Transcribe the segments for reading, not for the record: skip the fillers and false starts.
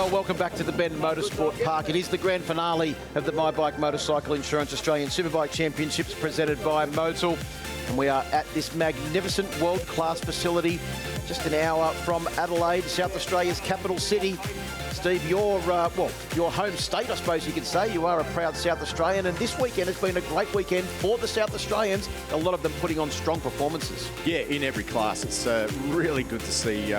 Well, welcome back to the Bend Motorsport Park. It is the grand finale of the My Bike Motorcycle Insurance Australian Superbike Championships presented by Motul. And we are at this magnificent world-class facility just an hour from Adelaide, South Australia's capital city. Steve, your home state, I suppose you could say. You are a proud South Australian, and this weekend has been a great weekend for the South Australians, a lot of them putting on strong performances. Yeah, in every class. It's really good to see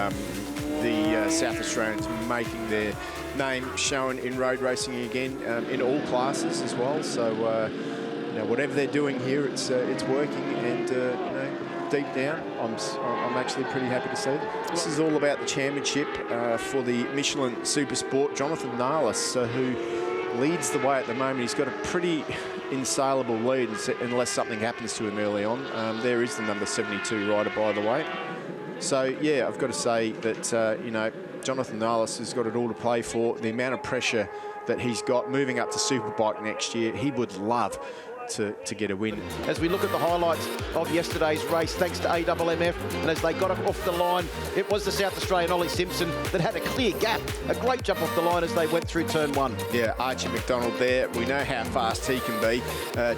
the South Australians making their name shown in road racing again, in all classes as well. So, you know, whatever they're doing here, it's working, and you know, deep down, I'm actually pretty happy to see it. This is all about the championship for the Michelin Supersport. Jonathan Narlis, who leads the way at the moment. He's got a pretty insaleable lead unless something happens to him early on. There is the number 72 rider, by the way. So, yeah, I've got to say that, you know, Jonathan Narlis has got it all to play for. The amount of pressure that he's got moving up to Superbike next year, he would love to get a win. As we look at the highlights of yesterday's race, thanks to AMMF, and as they got off the line, it was the South Australian Ollie Simpson that had a clear gap. A great jump off the line as they went through turn one. Yeah, Archie McDonald there. We know how fast he can be.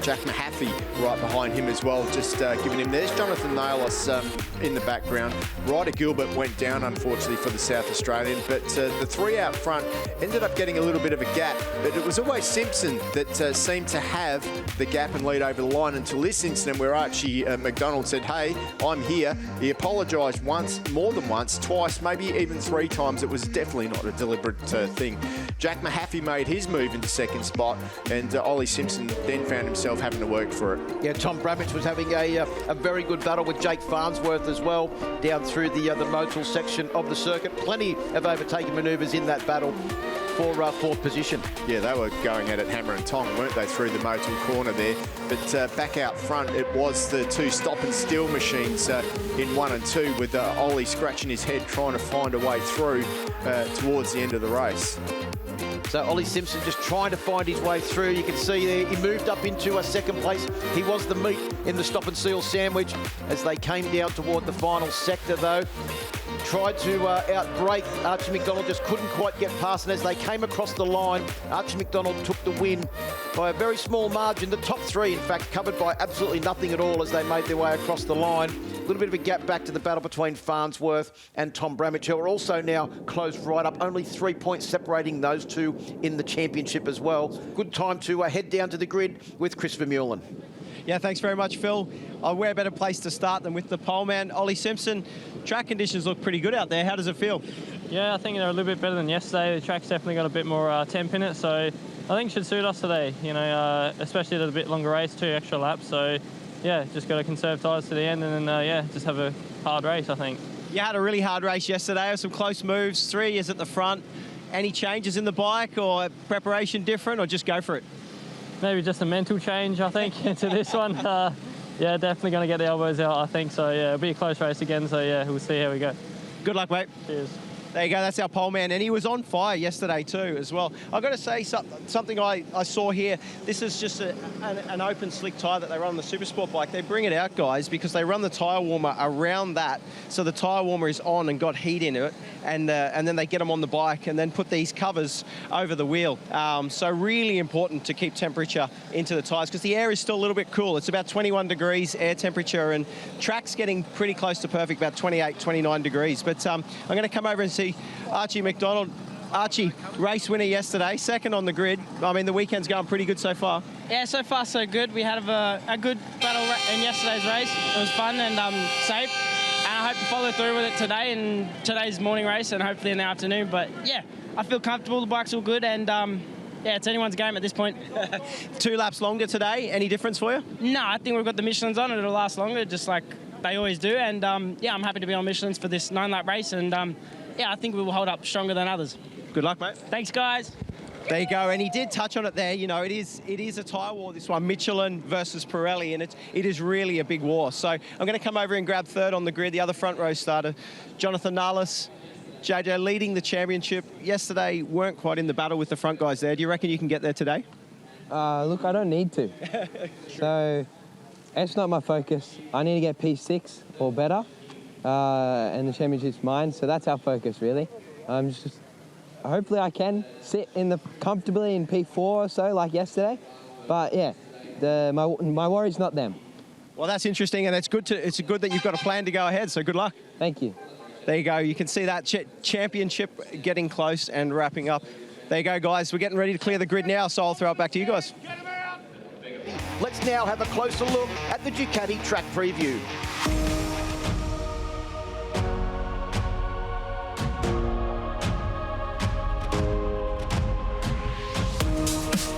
Jack Mahaffey right behind him as well, just giving him. There's Jonathan Narlis in the background. Ryder Gilbert went down, unfortunately, for the South Australian, but the three out front ended up getting a little bit of a gap, but it was always Simpson that seemed to have the gap and lead over the line until this incident where Archie McDonald said, hey, I'm here. He apologised once, more than once, twice, maybe even three times. It was definitely not a deliberate thing. Jack Mahaffey made his move into second spot, and Ollie Simpson then found himself having to work for it. Yeah, Tom Bramage was having a very good battle with Jake Farnsworth as well, down through the Motul section of the circuit. Plenty of overtaking manoeuvres in that battle for fourth position. Yeah, they were going at it hammer and tong, weren't they, through the Motul corner there. But back out front, it was the two stop and still machines in 1 and 2, with Ollie scratching his head trying to find a way through towards the end of the race. So Ollie Simpson just trying to find his way through. You can see there he moved up into a second place. He was the meat in the stop and seal sandwich as they came down toward the final sector though. Tried to outbrake Archie McDonald, just couldn't quite get past, and as they came across the line, Archie McDonald took the win by a very small margin. The top three, in fact, covered by absolutely nothing at all as they made their way across the line. A little bit of a gap back to the battle between Farnsworth and Tom Bramage, who are also now closed right up, only 3 points separating those two in the championship as well. Good time to head down to the grid with Chris Vermeulen. Yeah, thanks very much, Phil. Where a better place to start than with the pole man, Ollie Simpson. Track conditions look pretty good out there. How does it feel? Yeah, I think they're a little bit better than yesterday. The track's definitely got a bit more temp in it, so I think it should suit us today, you know, especially at a bit longer race, 2 extra laps. So, yeah, just got to conserve tyres to the end and then, yeah, just have a hard race, I think. You had a really hard race yesterday with some close moves, 3 years at the front. Any changes in the bike or preparation different, or just go for it? Maybe just a mental change, I think, into this one. Yeah, definitely going to get the elbows out, I think. So, yeah, it'll be a close race again. So, yeah, we'll see how we go. Good luck, mate. Cheers. There you go, that's our pole man, and he was on fire yesterday too as well. I've got to say something I saw here. This is just an open slick tyre that they run on the Supersport bike. They bring it out, guys, because they run the tyre warmer around that, so the tyre warmer is on and got heat in it, and then they get them on the bike and then put these covers over the wheel. So really important to keep temperature into the tyres because the air is still a little bit cool. It's about 21 degrees air temperature, and track's getting pretty close to perfect, about 28, 29 degrees. But I'm going to come over and see Archie McDonald. Archie, race winner yesterday, second on the grid. I mean, the weekend's going pretty good so far. Yeah, so far so good. We had a good battle in yesterday's race. It was fun and safe. And I hope to follow through with it today and today's morning race and hopefully in the afternoon. But yeah, I feel comfortable. The bike's all good and yeah, it's anyone's game at this point. 2 laps longer today. Any difference for you? No, I think we've got the Michelins on. It'll last longer, just like they always do. And yeah, I'm happy to be on Michelins for this 9-lap race. And yeah, I think we will hold up stronger than others. Good luck, mate. Thanks, guys. There you go, and he did touch on it there. You know, it is a tyre war, this one, Michelin versus Pirelli, and it is really a big war. So I'm going to come over and grab third on the grid, the other front row starter, Jonathan Narlis. JJ leading the championship. Yesterday weren't quite in the battle with the front guys there. Do you reckon you can get there today? Look, I don't need to. So it's not my focus. I need to get P6 or better, and the championship's mine. So that's our focus, really. hopefully I can sit comfortably in P4 or so like yesterday. But yeah, my worry's not them. Well, that's interesting, and it's good that you've got a plan to go ahead, so good luck. Thank you. There you go. You can see that championship getting close and wrapping up. There you go, guys. We're getting ready to clear the grid now, so I'll throw it back to you guys. Let's now have a closer look at the Ducati track preview.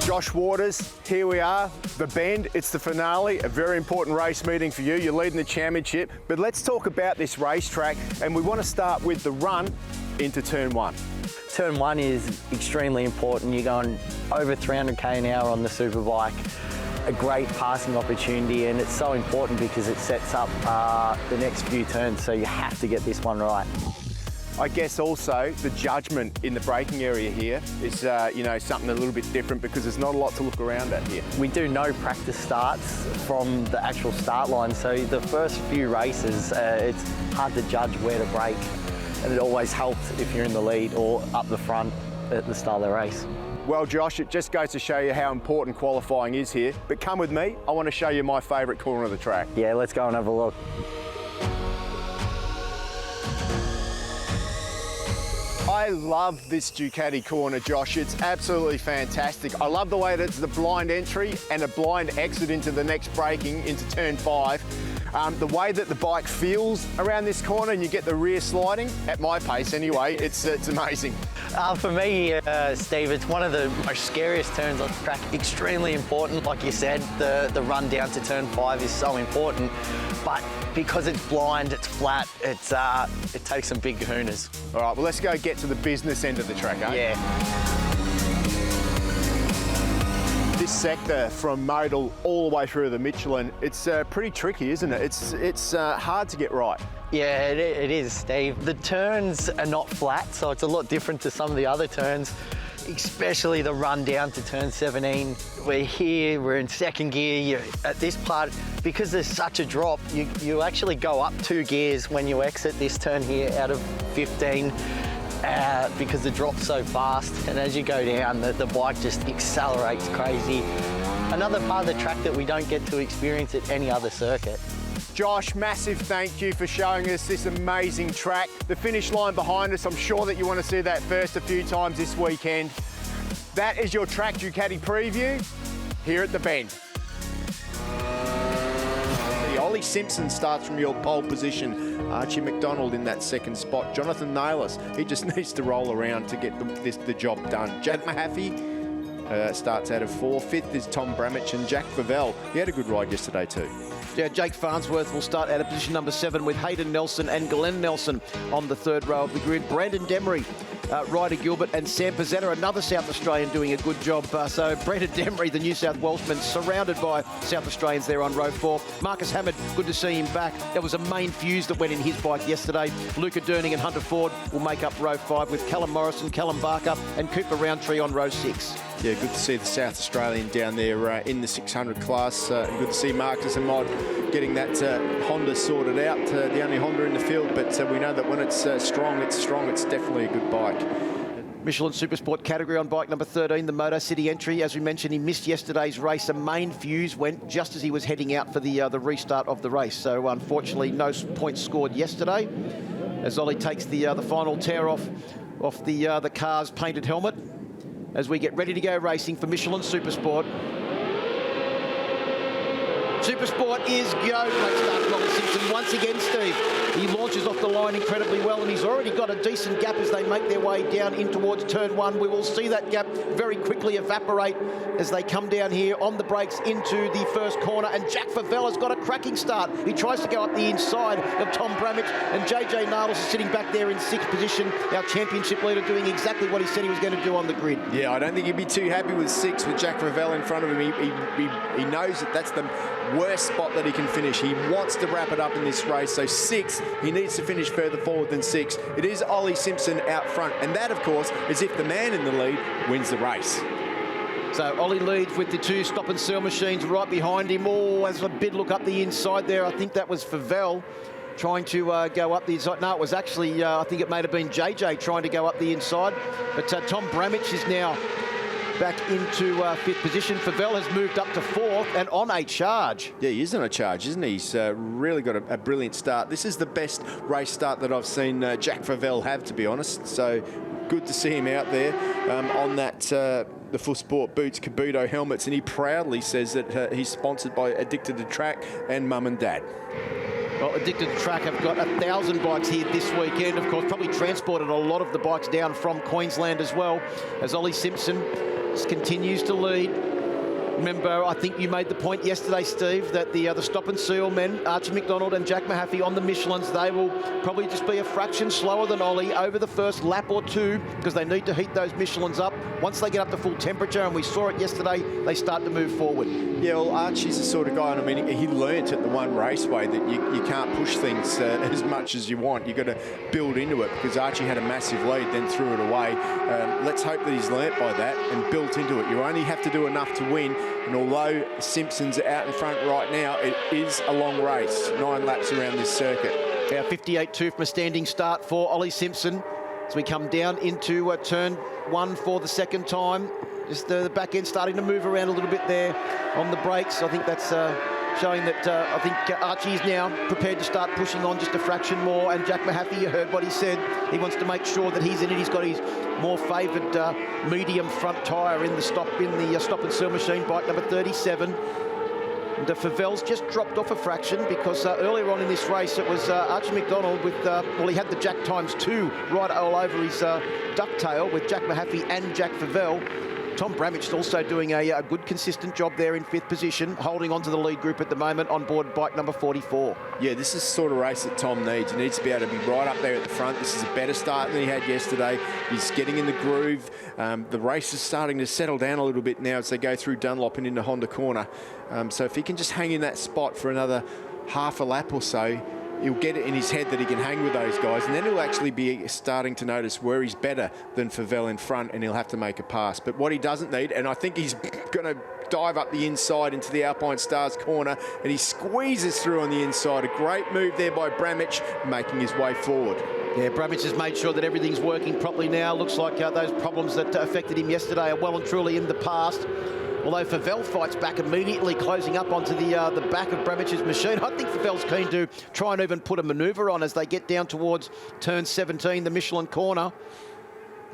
Josh Waters, here we are, the Bend. It's the finale, a very important race meeting for you. You're leading the championship, but let's talk about this racetrack, and we want to start with the run into turn 1. Turn 1 is extremely important. You're going over 300k an hour on the Superbike. A great passing opportunity, and it's so important because it sets up the next few turns, so you have to get this one right. I guess also the judgment in the braking area here is, you know, something a little bit different because there's not a lot to look around at here. We do no practice starts from the actual start line, so the first few races, it's hard to judge where to brake, and it always helps if you're in the lead or up the front at the start of the race. Well, Josh, it just goes to show you how important qualifying is here. But come with me, I want to show you my favourite corner of the track. Yeah, let's go and have a look. I love this Ducati corner, Josh. It's absolutely fantastic. I love the way that it's the blind entry and a blind exit into the next braking into turn 5. The way that the bike feels around this corner and you get the rear sliding, at my pace anyway, it's amazing. For me, Steve, it's one of the most scariest turns on the track. Extremely important, like you said, the run down to turn 5 is so important. But because it's blind, it's flat, it takes some big kahunas. All right, well, let's go get to the business end of the track, eh? Yeah. This sector from Modal all the way through the Michelin, it's pretty tricky, isn't it? It's hard to get right. Yeah, it is, Steve. The turns are not flat, so it's a lot different to some of the other turns, especially the run down to turn 17. We're here, we're in second gear. At this part, because there's such a drop, you actually go up 2 gears when you exit this turn here out of 15. Because the drop's so fast, and as you go down, the bike just accelerates crazy. Another part of the track that we don't get to experience at any other circuit. Josh, massive thank you for showing us this amazing track. The finish line behind us, I'm sure that you want to see that first a few times this weekend. That is your Track Ducati preview here at the Bend. Ollie Simpson starts from your pole position. Archie McDonald in that second spot. Jonathan Naylor, he just needs to roll around to get the job done. Jack Mahaffey starts out of 4. 5th is Tom Bramich, and Jack Favell. He had a good ride yesterday too. Yeah, Jake Farnsworth will start out of position number 7 with Hayden Nelson and Glenn Nelson on the 3rd row of the grid. Brandon Demery, Ryder Gilbert and Sam Pizzetta, another South Australian doing a good job. So Brandon Demery, the New South Welshman, surrounded by South Australians there on row 4. Marcus Hammond, good to see him back. There was a main fuse that went in his bike yesterday. Luca Durning and Hunter Ford will make up row 5 with Callum Morrison, Callum Barker and Cooper Roundtree on row 6. Yeah, good to see the South Australian down there in the 600 class. Good to see Marcus and Mod getting that Honda sorted out, the only Honda in the field. But we know that when it's strong. It's definitely a good bike. Michelin Supersport category on bike number 13, the Motor City entry. As we mentioned, he missed yesterday's race. A main fuse went just as he was heading out for the restart of the race. So unfortunately, no points scored yesterday. As Ollie takes the final tear off the car's painted helmet. As we get ready to go racing for Michelin Supersport. Supersport is go. Great start from Ollie Simpson once again, Steve. He launches off the line incredibly well, and he's already got a decent gap as they make their way down in towards turn 1. We will see that gap very quickly evaporate as they come down here on the brakes into the first corner. And Jack Favella's got a cracking start. He tries to go up the inside of Tom Bramich, and JJ Nardles is sitting back there in 6th position. Our championship leader doing exactly what he said he was going to do on the grid. Yeah, I don't think he'd be too happy with 6 with Jack Favella in front of him. He knows that that's the worst spot that he can finish. He wants to wrap it up in this race. So 6, he needs to finish further forward than 6. It is Ollie Simpson out front. And that, of course, is if the man in the lead wins the race. So Ollie leads with the 2 stop and seal machines right behind him. Oh, as a bit look up the inside there, I think that was Favell trying to go up the inside. No, it was actually, I think it may have been JJ trying to go up the inside. But Tom Bramich is now back into 5th position. Favell has moved up to 4th and on a charge. Yeah, he is on a charge, isn't he? He's really got a brilliant start. This is the best race start that I've seen Jack Favell have, to be honest. So good to see him out there on that the Full Sport boots, Kabuto helmets, and he proudly says that he's sponsored by Addicted to Track and Mum and Dad. Well, Addicted to Track have got 1,000 bikes here this weekend. Of course, probably transported a lot of the bikes down from Queensland as well, as Ollie Simpson just continues to lead. Remember, I think you made the point yesterday, Steve, that the stop and seal men, Archie McDonald and Jack Mahaffey on the Michelins, they will probably just be a fraction slower than Ollie over the first lap or two because they need to heat those Michelins up. Once they get up to full temperature, and we saw it yesterday, they start to move forward. Yeah, well, Archie's the sort of guy, and I mean, he learnt at the one raceway that you can't push things as much as you want. You've got to build into it because Archie had a massive lead, then threw it away. Let's hope that he's learnt by that and built into it. You only have to do enough to win. And although Simpson's out in front right now, it is a long race, 9 laps around this circuit. Yeah, 58.2 from a standing start for Ollie Simpson. As we come down into turn 1 for the second time. Just the back end starting to move around a little bit there on the brakes. I think that's showing that I think Archie is now prepared to start pushing on just a fraction more. And Jack Mahaffey, you heard what he said. He wants to make sure that he's in it. He's got his more favoured medium front tyre in the stop and seal machine, bike number 37. And Favell's just dropped off a fraction because earlier on in this race it was Archie McDonald with, well, he had the Jack ×2 right all over his ducktail with Jack Mahaffey and Jack Favell. Tom Bramich also doing a good consistent job there in 5th position, holding on to the lead group at the moment on board bike number 44. Yeah, this is the sort of race that Tom needs. He needs to be able to be right up there at the front. This is a better start than he had yesterday. He's getting in the groove. The race is starting to settle down a little bit now as they go through Dunlop and into Honda Corner. So if he can just hang in that spot for another half a lap or so, he'll get it in his head that he can hang with those guys, and then he'll actually be starting to notice where he's better than Favell in front, and he'll have to make a pass. But what he doesn't need, and I think he's going to dive up the inside into the Alpine Stars corner, and he squeezes through on the inside. A great move there by Bramich, making his way forward. Yeah, Bramich has made sure that everything's working properly now. Looks like those problems that affected him yesterday are well and truly in the past. Although Favell fights back immediately, closing up onto the back of Bramich's machine. I think Favell's keen to try and even put a manoeuvre on as they get down towards turn 17, the Michelin corner.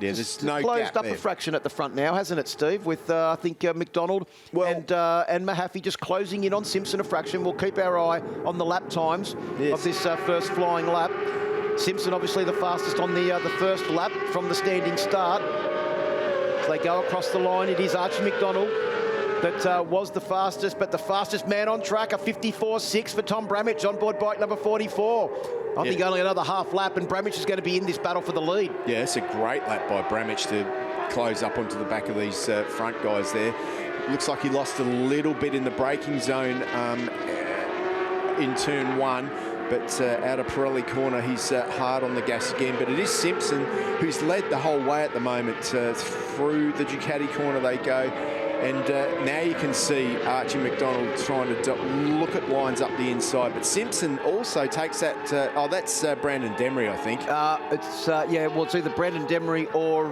Yeah, there's no closed gap up there. A fraction at the front now, hasn't it, Steve? With I think McDonald and Mahaffey just closing in on Simpson a fraction. We'll keep our eye on the lap times of this first flying lap. Simpson obviously the fastest on the first lap from the standing start. As they go across the line, it is Archie McDonald that was the fastest, but the fastest man on track, a 54.6 for Tom Bramich on board bike number 44. I think only another half lap and Bramich is going to be in this battle for the lead. Yeah, it's a great lap by Bramich to close up onto the back of these front guys there. Looks like he lost a little bit in the braking zone in turn 1. But out of Pirelli corner, he's hard on the gas again. But it is Simpson who's led the whole way at the moment. Through the Ducati corner they go. And now you can see Archie McDonald trying to look at lines up the inside. But Simpson also takes that... that's Brandon Demery, I think. Yeah, well, it's either Brandon Demery or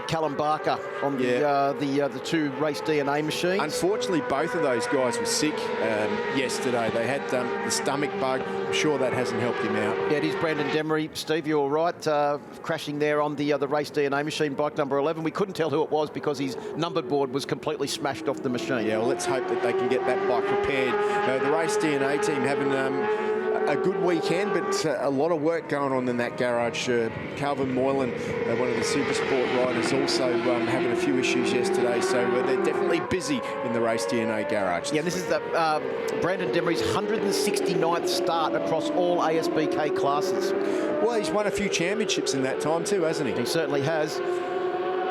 Callum Barker on the two race DNA machines. Unfortunately, both of those guys were sick yesterday. They had the stomach bug. I'm sure that hasn't helped him out. Yeah, it is Brandon Demery. Steve, you're right. Crashing there on the race DNA machine, bike number 11. We couldn't tell who it was because his numbered board was completely smashed off the machine. Yeah, well, let's hope that they can get that bike repaired. The race DNA team having a good weekend, but a lot of work going on in that garage. Calvin Moylan, one of the Supersport riders, also having a few issues yesterday, so they're definitely busy in the race DNA garage. Yeah, this is the Brandon Demery's 169th start across all ASBK classes. Well, he's won a few championships in that time too, hasn't he? He certainly has.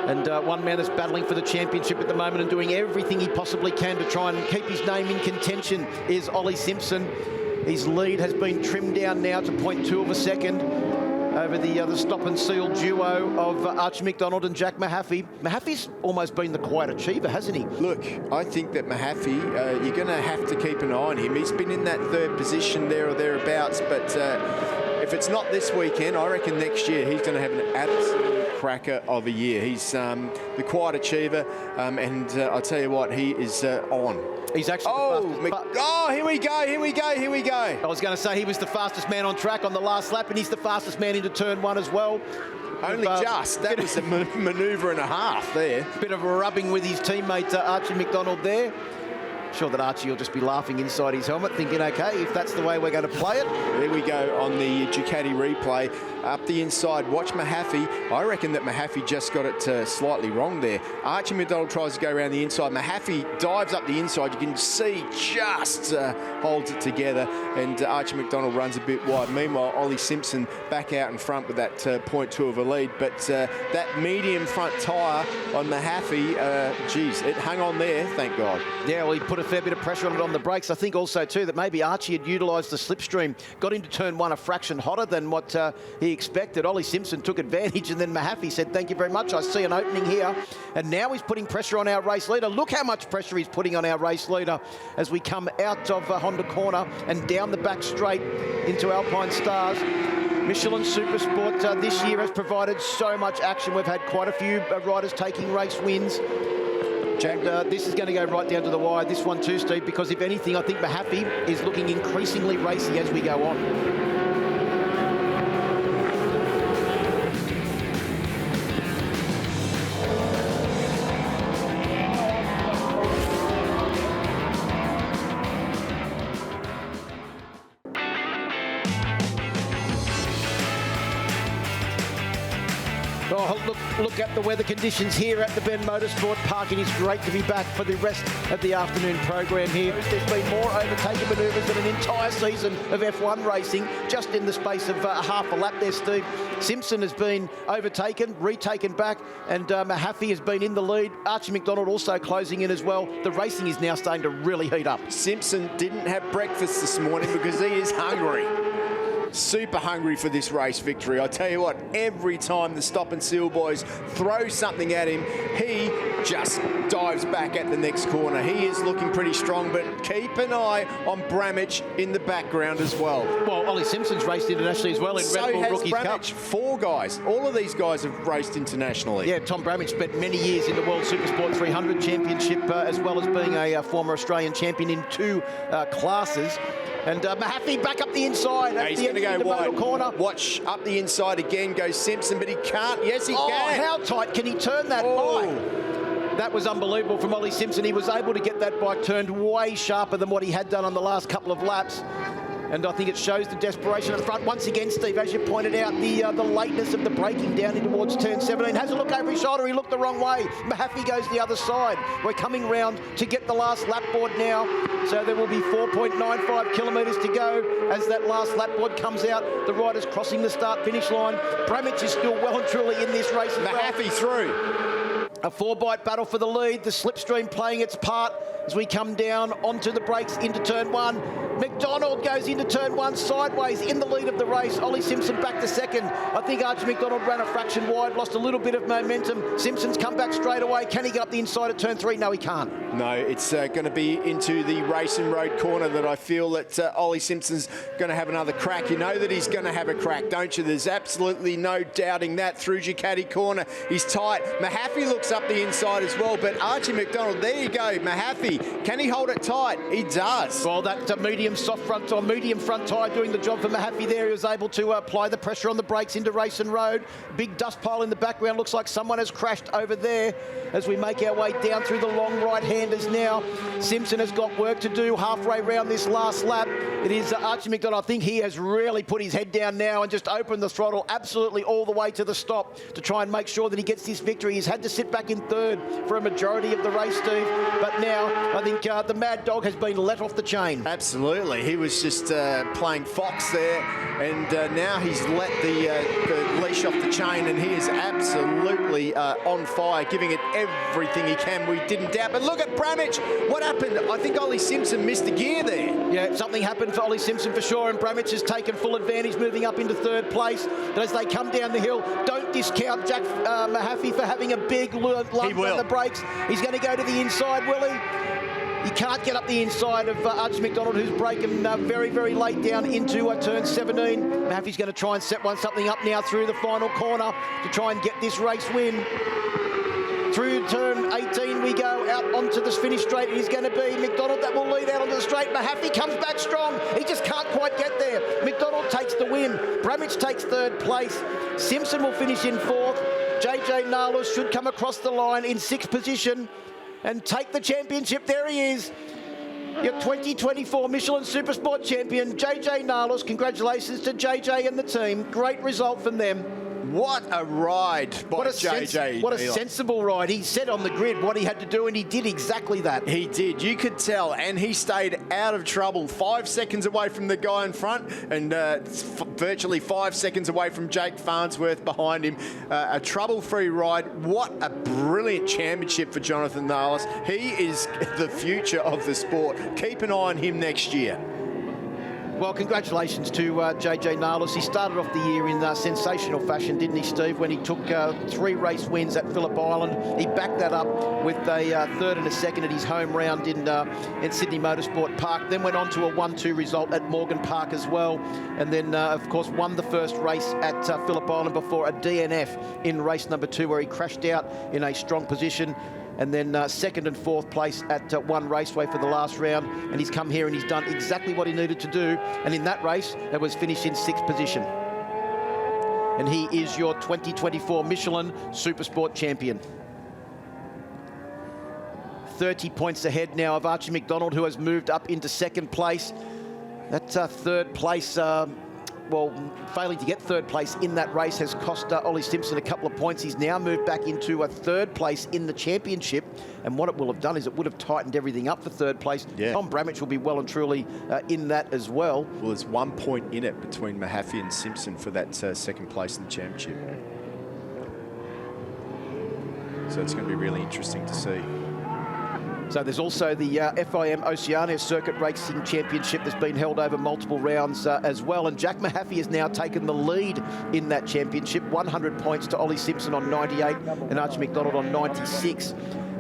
And one man that's battling for the championship at the moment and doing everything he possibly can to try and keep his name in contention is Ollie Simpson. His lead has been trimmed down now to 0.2 of a second over the stop and seal duo of Archie McDonald and Jack Mahaffey. Mahaffey's almost been the quiet achiever, hasn't he? Look, I think that Mahaffey, you're going to have to keep an eye on him. He's been in that third position there or thereabouts, but if it's not this weekend, I reckon next year he's going to have an absolute cracker of a year. He's the quiet achiever, and I'll tell you what, he is on. He's actually here we go. I was going to say he was the fastest man on track on the last lap, and he's the fastest man into turn one as well. Only just. That was a manoeuvre and a half there. Bit of a rubbing with his teammate Archie McDonald there. Sure that Archie will just be laughing inside his helmet, thinking, okay, if that's the way we're going to play it. There we go on the Ducati replay. Up the inside, watch Mahaffey. I reckon that Mahaffey just got it slightly wrong there. Archie McDonald tries to go around the inside. Mahaffey dives up the inside. You can see just holds it together, and Archie McDonald runs a bit wide. Meanwhile, Ollie Simpson back out in front with that 0.2 of a lead. But that medium front tyre on Mahaffey, geez, it hung on there, thank God. Yeah, well, he put a fair bit of pressure on it on the brakes. I think also, too, that maybe Archie had utilised the slipstream, got into turn one a fraction hotter than what he expected. Ollie Simpson took advantage, and then Mahaffey said, thank you very much, I see an opening here. And now he's putting pressure on our race leader. Look how much pressure he's putting on our race leader as we come out of Honda corner and down the back straight into Alpine Stars. Michelin Supersport this year has provided so much action. We've had quite a few riders taking race wins. And this is going to go right down to the wire, this one too, Steve, because if anything, I think Mahaffey is looking increasingly racy as we go on. Oh, look at the weather conditions here at the Bend Motorsport Park. It is great to be back for the rest of the afternoon program here. There's been more overtaking manoeuvres than an entire season of F1 racing, just in the space of half a lap there, Steve. Simpson has been overtaken, retaken back, and Mahaffey has been in the lead. Archie McDonald also closing in as well. The racing is now starting to really heat up. Simpson didn't have breakfast this morning because he is hungry. Super hungry for this race victory. I tell you what, every time the stop and seal boys throw something at him, he just dives back at the next corner. He is looking pretty strong, but keep an eye on Bramich in the background as well. Well, Ollie Simpson's raced internationally as well in Red Bull Rookies Cup. 4 guys. All of these guys have raced internationally. Yeah, Tom Bramich spent many years in the World Supersport 300 Championship, as well as being a former Australian champion in 2 classes. And Mahaffey back up the inside. He's going to go wide. Corner. Watch up the inside again, goes Simpson, but he can't. Yes, he can. How tight can he turn that bike? That was unbelievable from Ollie Simpson. He was able to get that bike turned way sharper than what he had done on the last couple of laps. And I think it shows the desperation at the front. Once again, Steve, as you pointed out, the lateness of the braking down in towards turn 17. Has a look over his shoulder. He looked the wrong way. Mahaffey goes the other side. We're coming round to get the last lap board now. So there will be 4.95 kilometres to go as that last lap board comes out. The riders crossing the start-finish line. Bramich is still well and truly in this race. Mahaffey through. A 4-bite battle for the lead. The slipstream playing its part as we come down onto the brakes into turn 1. McDonald goes into turn 1 sideways in the lead of the race. Ollie Simpson back to second. I think Archie McDonald ran a fraction wide, lost a little bit of momentum. Simpson's come back straight away. Can he get up the inside at turn 3? No, he can't. No, it's going to be into the race and road corner that I feel that Ollie Simpson's going to have another crack. You know that he's going to have a crack, don't you? There's absolutely no doubting that. Through Ducati corner, he's tight. Mahaffey looks up the inside as well, but Archie McDonald, there you go. Mahaffey, can he hold it tight? He does. Well, that medium front tyre doing the job for Mahaffey there. He was able to apply the pressure on the brakes into race and road. Big dust pile in the background. Looks like someone has crashed over there as we make our way down through the long right-handers now. Simpson has got work to do halfway round this last lap. It is Archie McDonald. I think he has really put his head down now and just opened the throttle absolutely all the way to the stop to try and make sure that he gets this victory. He's had to sit back in third for a majority of the race, Steve. But now I think the Mad Dog has been let off the chain. Absolutely. Absolutely. He was just playing Fox there, and now he's let the leash off the chain, and he is absolutely on fire, giving it everything he can. We didn't doubt. But look at Bramich. What happened? I think Ollie Simpson missed a gear there. Yeah, something happened for Ollie Simpson for sure, and Bramich has taken full advantage, moving up into third place. But as they come down the hill, don't discount Jack Mahaffey for having a big lump on the brakes. He's going to go to the inside, will he? He can't get up the inside of Archie McDonald, who's braking very, very late down into turn 17. Mahaffey's going to try and set something up now through the final corner to try and get this race win. Through turn 18 we go out onto this finish straight. It is going to be McDonald that will lead out onto the straight. Mahaffey comes back strong. He just can't quite get there. McDonald takes the win. Bramich takes third place. Simpson will finish in fourth. JJ Nalos should come across the line in sixth position and take the championship. There he is, your 2024 Michelin Supersport champion, JJ Nalos. Congratulations to JJ and the team. Great result from them. What a ride by JJ. What a sensible ride. He set on the grid what he had to do, and he did exactly that. He did. You could tell, and he stayed out of trouble. 5 seconds away from the guy in front, and virtually 5 seconds away from Jake Farnsworth behind him. A trouble-free ride. What a brilliant championship for Jonathan Nalos. He is the future of the sport. Keep an eye on him next year. Well, congratulations to JJ Nalos. He started off the year in sensational fashion, didn't he, Steve, when he took 3 race wins at Phillip Island. He backed that up with a third and a second at his home round in Sydney Motorsport Park, then went on to a 1-2 result at Morgan Park as well, and then, of course, won the first race at Phillip Island before a DNF in race number 2, where he crashed out in a strong position. And then second and fourth place at One Raceway for the last round. And he's come here and he's done exactly what he needed to do. And in that race, that was finished in sixth position. And he is your 2024 Michelin Supersport champion. 30 points ahead now of Archie McDonald, who has moved up into second place. That third place, failing to get third place in that race has cost Ollie Simpson a couple of points. He's now moved back into a third place in the championship, and what it will have done is it would have tightened everything up for third place. Yeah. Tom Bramich will be well and truly in that as well. Well, there's 1 point in it between Mahaffey and Simpson for that second place in the championship. So it's going to be really interesting to see. So there's also the FIM Oceania Circuit Racing Championship that's been held over multiple rounds as well. And Jack Mahaffey has now taken the lead in that championship. 100 points to Ollie Simpson on 98 and Archie McDonald on 96.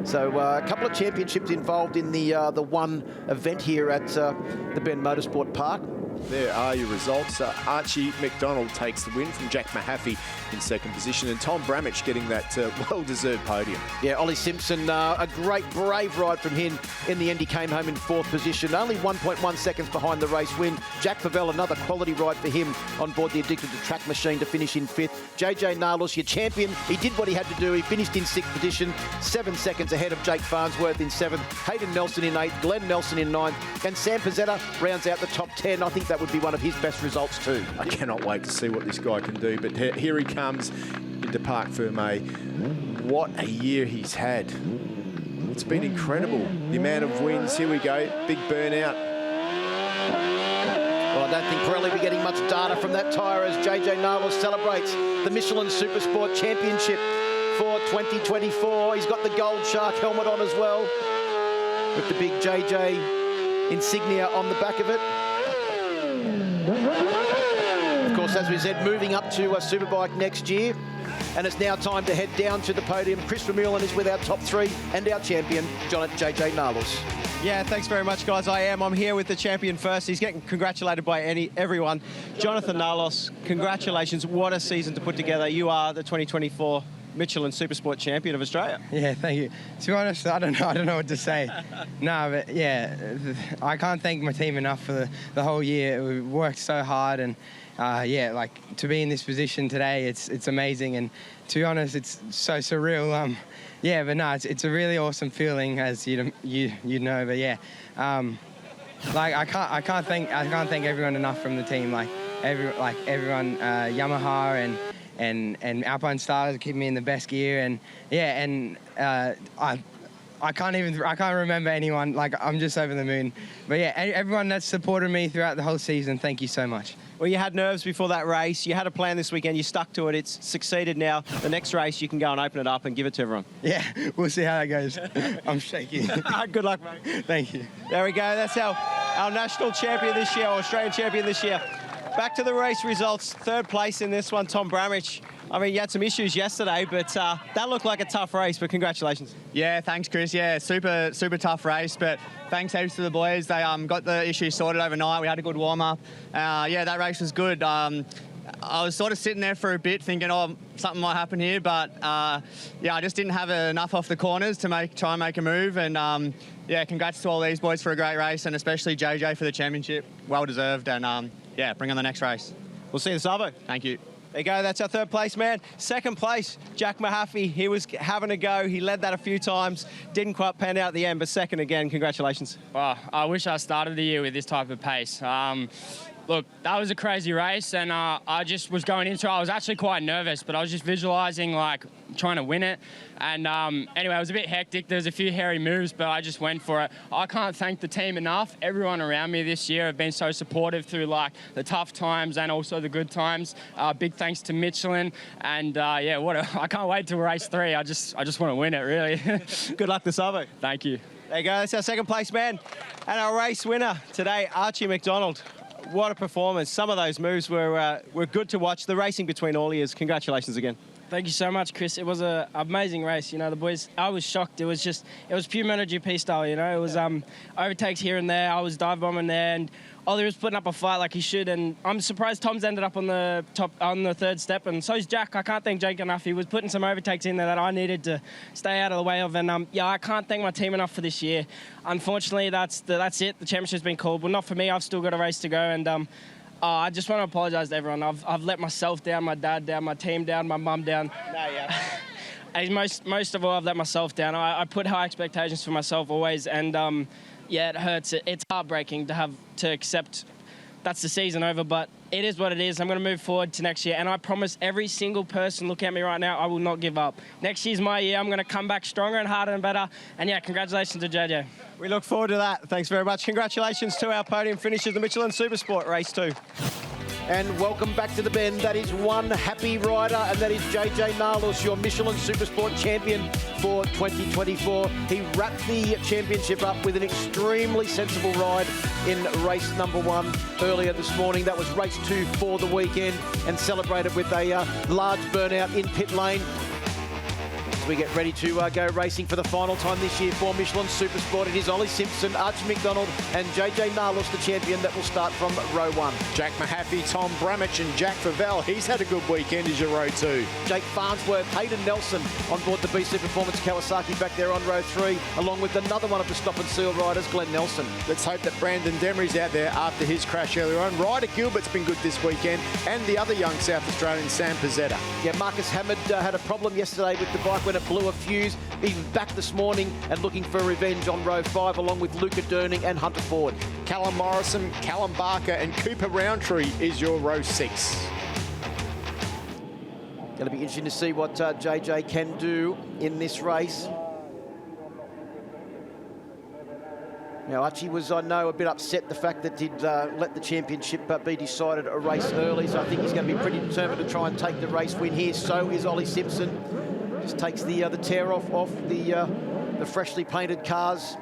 So a couple of championships involved in the one event here at the Bend Motorsport Park. There are your results. Archie McDonald takes the win from Jack Mahaffey in second position, and Tom Bramich getting that well-deserved podium. Yeah, Ollie Simpson, a great, brave ride from him in the end. He came home in fourth position, only 1.1 seconds behind the race win. Jack Favell, another quality ride for him on board the Addicted to Track machine to finish in fifth. JJ Nalos, your champion, he did what he had to do. He finished in sixth position, 7 seconds ahead of Jake Farnsworth in seventh, Hayden Nelson in eighth, Glenn Nelson in ninth, and Sam Pizzetta rounds out the top 10. I think that would be one of his best results too. I cannot wait to see what this guy can do, but here he comes into Parc Fermé. What a year he's had. It's been incredible. The amount of wins. Here we go. Big burnout. Well, I don't think Pirelli will be getting much data from that tyre as JJ Nalos celebrates the Michelin Supersport Championship for 2024. He's got the Gold Shark helmet on as well, with the big JJ insignia on the back of it. Of course, as we said, moving up to a Superbike next year. And it's now time to head down to the podium. Chris Vermeulen is with our top 3 and our champion, JJ Nalos. Yeah, thanks very much, guys. I'm here with the champion first. He's getting congratulated by everyone. Jonathan Nalos, congratulations. What a season to put together. You are the 2024 Michelin Supersport champion of Australia. Yeah, thank you. To be honest, I don't know what to say. No, but yeah, I can't thank my team enough for the whole year. We worked so hard, and yeah, like to be in this position today, it's amazing. And to be honest, it's so surreal. Yeah, but no, it's a really awesome feeling, as you know. But yeah, like I can't thank everyone enough from the team. Like everyone, Yamaha and Alpine Stars keep me in the best gear, and yeah, and I I can't remember anyone. Like, I'm just over the moon. But yeah, everyone that's supported me throughout the whole season, thank you so much. Well, you had nerves before that race. You had a plan this weekend. You stuck to it. It's succeeded now. The next race, you can go and open it up and give it to everyone. Yeah, we'll see how that goes. I'm shaking. Good luck, mate. Thank you. There we go. That's our national champion this year, or Australian champion this year. Back to the race results. Third place in this one, Tom Bramich. I mean, you had some issues yesterday, but that looked like a tough race, but congratulations. Yeah, thanks, Chris. Yeah, super tough race, but thanks heaps to the boys. They got the issues sorted overnight. We had a good warm-up. Yeah, that race was good. I was sort of sitting there for a bit thinking, oh, something might happen here, but yeah, I just didn't have enough off the corners to try and make a move. And yeah, congrats to all these boys for a great race, and especially JJ for the championship. Well deserved, and yeah, bring on the next race. We'll see you this Savo. Thank you. There you go, that's our third place man. Second place, Jack Mahaffey. He was having a go. He led that a few times. Didn't quite pan out at the end, but second again. Congratulations. Well, I wish I started the year with this type of pace. Look, that was a crazy race, and I just was going into it. I was actually quite nervous, but I was just visualising, like, trying to win it. And anyway, it was a bit hectic. There was a few hairy moves, but I just went for it. I can't thank the team enough. Everyone around me this year have been so supportive through, like, the tough times and also the good times. Big thanks to Michelin. And, yeah, I can't wait till race 3. I just want to win it, really. Good luck this Savo. Thank you. There you go, that's our second place man. And our race winner today, Archie McDonald. What a performance. Some of those moves were good to watch. The racing between all ears. Congratulations again. Thank you so much, Chris. It was an amazing race. You know, the boys, I was shocked. It was pure MotoGP style, you know. It was overtakes here and there. I was dive bombing there, and Ollie was putting up a fight like he should. And I'm surprised Tom's ended up on the third step, and so's Jack. I can't thank Jake enough. He was putting some overtakes in there that I needed to stay out of the way of. And yeah, I can't thank my team enough for this year. Unfortunately, that's it. The championship's been called. Well, not for me. I've still got a race to go, and I just want to apologise to everyone. I've let myself down, my dad down, my team down, my mum down. No, yeah. Most of all, I've let myself down. I put high expectations for myself always, and yeah, it hurts. It's heartbreaking to have to accept that's the season over, but it is what it is. I'm going to move forward to next year, and I promise every single person looking at me right now, I will not give up. Next year's my year. I'm going to come back stronger and harder and better, and yeah, congratulations to JJ. We look forward to that. Thanks very much. Congratulations to our podium finishers, the Michelin Supersport Race 2. And welcome back to the Bend. That is one happy rider, and that is JJ Narlos, your Michelin Supersport champion for 2024. He wrapped the championship up with an extremely sensible ride in race number 1 earlier this morning. That was race 2 for the weekend, and celebrated with a large burnout in pit lane. We get ready to go racing for the final time this year for Michelin Supersport. It is Ollie Simpson, Archie McDonald and JJ Narlos, the champion, that will start from row 1. Jack Mahaffey, Tom Bramich and Jack Favell. He's had a good weekend as your row 2. Jake Farnsworth, Hayden Nelson on board the BC Performance Kawasaki back there on row 3, along with another one of the stop and seal riders, Glenn Nelson. Let's hope that Brandon Demery's out there after his crash earlier on. Ryder Gilbert's been good this weekend, and the other young South Australian, Sam Pizzetta. Yeah, Marcus Hammond had a problem yesterday with the bike when it blew a fuse. He's back this morning and looking for revenge on row 5, along with Luca Durning and Hunter Ford. Callum Morrison, Callum Barker and Cooper Roundtree is your row 6. Going to be interesting to see what JJ can do in this race. Now, Archie was, I know, a bit upset the fact that he'd let the championship be decided a race early, so I think he's going to be pretty determined to try and take the race win here. So is Ollie Simpson. Just takes the tear off the freshly painted cars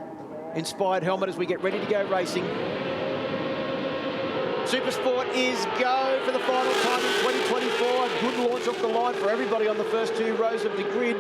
inspired helmet as we get ready to go racing. Supersport is go for the final time in 2024. A good launch off the line for everybody on the first 2 rows of the grid.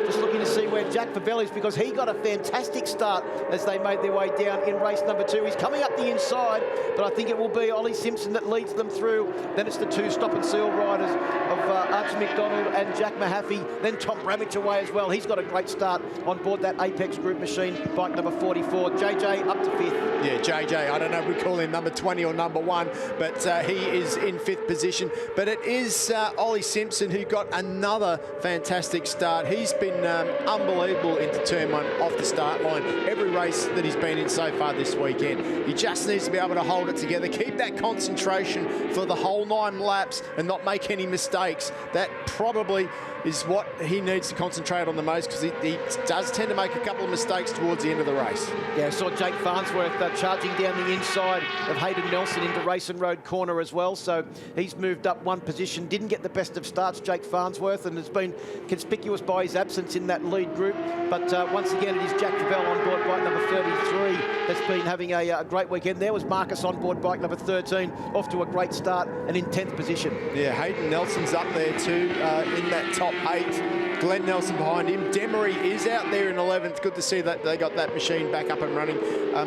Just looking to see where Jack Favell is, because he got a fantastic start as they made their way down in race number 2. He's coming up the inside, but I think it will be Ollie Simpson that leads them through. Then it's the 2 stop and seal riders of Archie McDonald and Jack Mahaffey. Then Tom Bramich away as well. He's got a great start on board that Apex Group machine, bike number 44. JJ up to 5th. Yeah, JJ, I don't know if we call him number 20 or number 1, but he is in 5th position. But it is Ollie Simpson who got another fantastic start. He's been been unbelievable into turn 1 off the start line. Every race that he's been in so far this weekend. He just needs to be able to hold it together, keep that concentration for the whole 9 laps and not make any mistakes. That probably is what he needs to concentrate on the most, because he does tend to make a couple of mistakes towards the end of the race. Yeah, I saw Jake Farnsworth charging down the inside of Hayden Nelson into Racing Road corner as well, so he's moved up 1 position. Didn't get the best of starts, Jake Farnsworth, and has been conspicuous by his absence in that lead group. But once again, it is Jack Favell on board bike number 33 that's been having a great weekend. There was Marcus on board bike number 13, off to a great start and in 10th position. Yeah, Hayden Nelson's up there too in that top 8. Glenn Nelson behind him. Demery is out there in 11th. Good to see that they got that machine back up and running.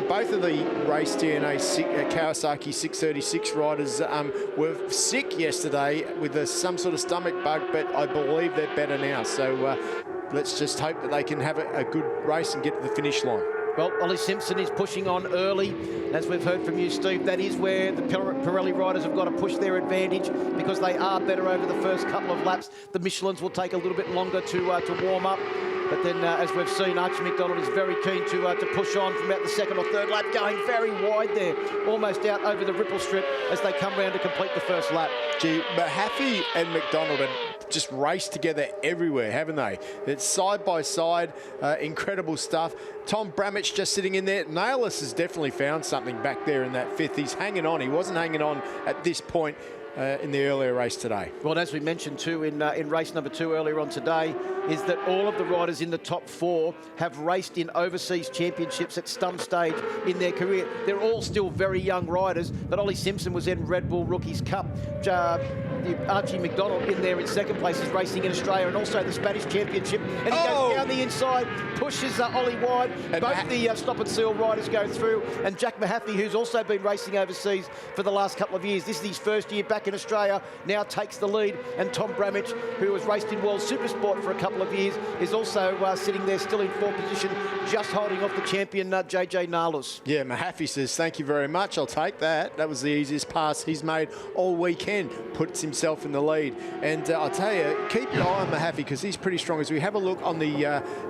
Both of the race DNA Kawasaki 636 riders were sick yesterday with some sort of stomach bug, but I believe they're better now. So let's just hope that they can have a good race and get to the finish line. Well, Ollie Simpson is pushing on early. As we've heard from you, Steve, that is where the Pirelli riders have got to push their advantage, because they are better over the first couple of laps. The Michelins will take a little bit longer to warm up. But then, as we've seen, Archie McDonald is very keen to push on from about the 2nd or 3rd lap, going very wide there, almost out over the ripple strip as they come round to complete the first lap. Gee, Mahaffey and McDonald have just raced together everywhere, haven't they? It's side by side, incredible stuff. Tom Bramich just sitting in there. Nailus has definitely found something back there in that 5th. He's hanging on. He wasn't hanging on at this point in the earlier race today. Well, as we mentioned too in race number 2 earlier on today, is that all of the riders in the top 4 have raced in overseas championships at some stage in their career. They're all still very young riders, but Ollie Simpson was in Red Bull Rookies Cup. Archie McDonald in there in 2nd place is racing in Australia, and also the Spanish Championship. And he goes down the inside, pushes Ollie wide. And both the stop and seal riders go through. And Jack Mahaffey, who's also been racing overseas for the last couple of years, this is his first year back in Australia, now takes the lead. And Tom Bramich, who has raced in World Supersport for a couple of years, is also sitting there still in 4th position, just holding off the champion, JJ Nalus. Yeah, Mahaffey says, thank you very much, I'll take that. That was the easiest pass he's made all weekend. Puts himself in the lead. And I'll tell you, keep an eye on Mahaffey, because he's pretty strong. As we have a look on the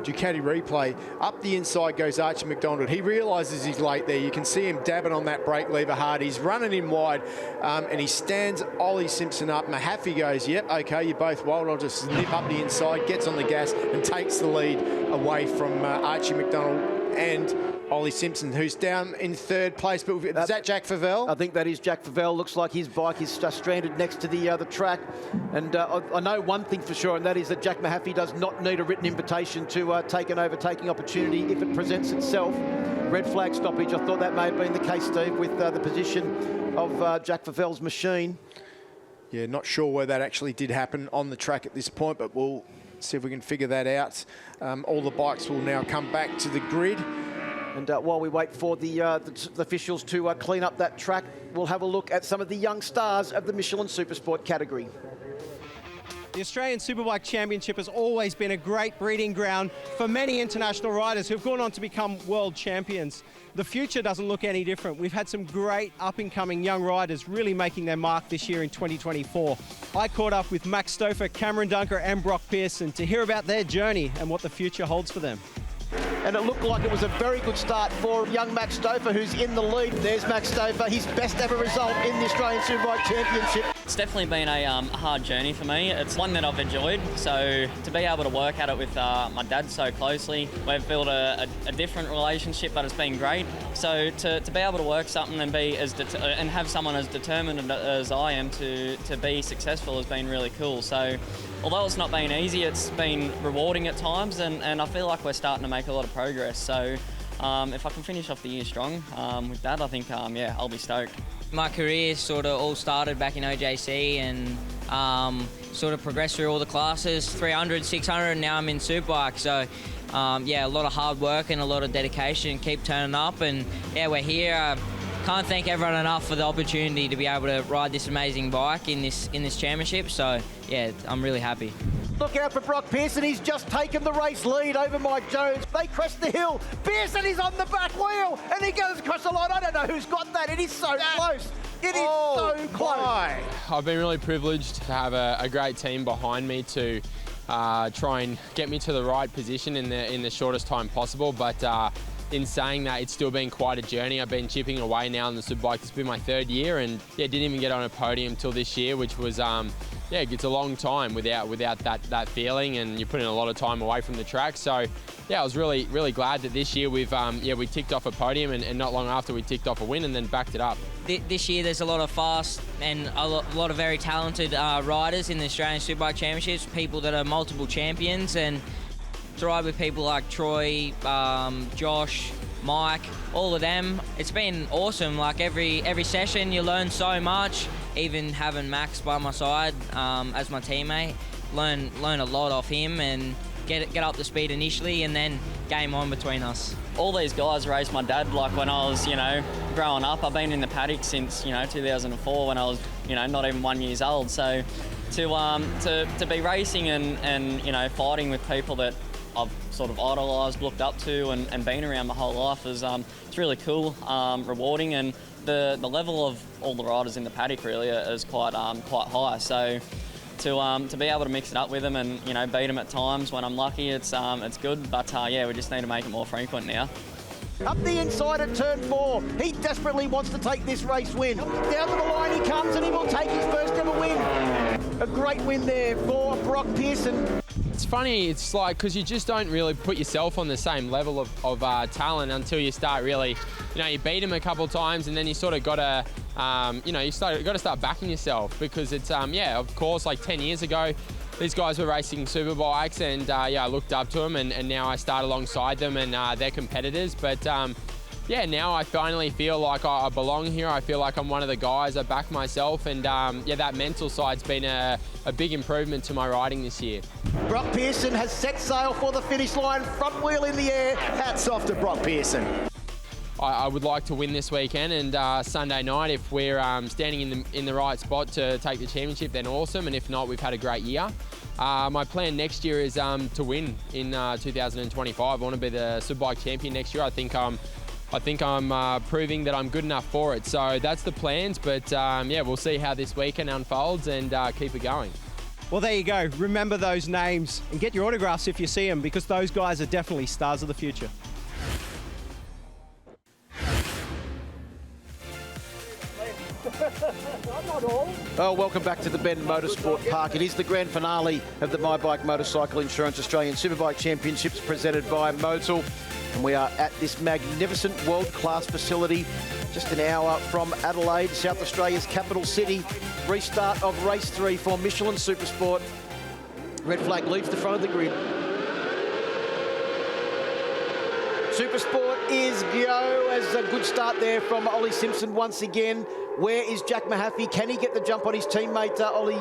Ducati replay, up the inside goes Archie McDonald. He realises he's late there. You can see him dabbing on that brake lever hard. He's running in wide, and he stands Ollie Simpson up. Mahaffey goes, yep, okay, you're both wild. I'll just nip up the inside, gets on the gas, and takes the lead away from Archie McDonald and Ollie Simpson, who's down in 3rd place. But is that Jack Favell? I think that is Jack Favell. Looks like his bike is stranded next to the track. And I know one thing for sure, and that is that Jack Mahaffey does not need a written invitation to take an overtaking opportunity if it presents itself. Red flag stoppage. I thought that may have been the case, Steve, with the position of Jack Favell's machine. Yeah, not sure where that actually did happen on the track at this point, but we'll see if we can figure that out. All the bikes will now come back to the grid. And while we wait for the officials to clean up that track, we'll have a look at some of the young stars of the Michelin Supersport category. The Australian Superbike Championship has always been a great breeding ground for many international riders who've gone on to become world champions. The future doesn't look any different. We've had some great up-and-coming young riders really making their mark this year in 2024. I caught up with Max Stouffer, Cameron Dunker and Brock Pearson to hear about their journey and what the future holds for them. And it looked like it was a very good start for young Max Stouffer, who's in the lead. There's Max Stouffer, his best ever result in the Australian Superbike Championship. It's definitely been a hard journey for me. It's one that I've enjoyed. So to be able to work at it with my dad so closely, we've built a different relationship, but it's been great. So to be able to work something and be and have someone as determined as I am to be successful has been really cool. So although it's not been easy, it's been rewarding at times, and I feel like we're starting to make a lot of progress. So if I can finish off the year strong with that, I think, yeah, I'll be stoked. My career sort of all started back in OJC and sort of progressed through all the classes, 300, 600, and now I'm in Superbike. So, yeah, a lot of hard work and a lot of dedication, keep turning up. And, yeah, we're here. Can't thank everyone enough for the opportunity to be able to ride this amazing bike in this championship. So, yeah, I'm really happy. Look out for Brock Pearson. He's just taken the race lead over Mike Jones. They crest the hill. Pearson is on the back wheel, and he goes across the line. I don't know who's got that. It is so close. It is so close. I've been really privileged to have a great team behind me to try and get me to the right position in the shortest time possible. But in saying that, it's still been quite a journey. I've been chipping away now on the Superbike. It's been my 3rd year, and yeah, didn't even get on a podium till this year, which was yeah, it's a long time without that feeling, and you're putting a lot of time away from the track. So yeah, I was really glad that this year we ticked off a podium, and not long after we ticked off a win and then backed it up. This year there's a lot of fast and a lot of very talented riders in the Australian Superbike Championships, people that are multiple champions, and to ride with people like Troy, Josh, Mike, all of them. It's been awesome. Like every session you learn so much. Even having Max by my side as my teammate, learn a lot off him and get up to speed initially, and then game on between us. All these guys raised my dad. Like when I was, growing up, I've been in the paddock since 2004 when I was not even 1 year old. So to be racing and fighting with people that I've sort of idolised, looked up to, and been around my whole life is it's really cool, rewarding, and the level of all the riders in the paddock really is quite high. So to be able to mix it up with them and beat them at times when I'm lucky, it's good. But yeah, we just need to make it more frequent now. Up the inside at turn 4. He desperately wants to take this race win. Down to the line he comes, and he will take his first ever win. A great win there for Brock Pearson. It's funny, it's like, because you just don't really put yourself on the same level of talent until you start really, you beat him a couple of times, and then you sort of got to, you got to start backing yourself, because it's, yeah, of course, like 10 years ago, these guys were racing Superbikes, and yeah, I looked up to them, and now I start alongside them, and they're competitors. But yeah, now I finally feel like I belong here. I feel like I'm one of the guys. I back myself, and yeah, that mental side's been a big improvement to my riding this year. Brock Pearson has set sail for the finish line, front wheel in the air. Hats off to Brock Pearson. I would like to win this weekend, and Sunday night, if we're standing in the right spot to take the championship, then awesome. And if not, we've had a great year. My plan next year is to win in 2025. I want to be the Superbike champion next year. I think I'm proving that I'm good enough for it. So that's the plans. But yeah, we'll see how this weekend unfolds and keep it going. Well, there you go. Remember those names and get your autographs if you see them, because those guys are definitely stars of the future. Well, welcome back to the Bend Motorsport Park. It is the grand finale of the My Bike Motorcycle Insurance Australian Superbike Championships presented by Motul. And we are at this magnificent world-class facility just an hour from Adelaide, South Australia's capital city. Restart of race 3 for Michelin Supersport. Red flag leaves the front of the grid. Supersport is go, as a good start there from Ollie Simpson once again. Where is Jack Mahaffey? Can he get the jump on his teammate Archie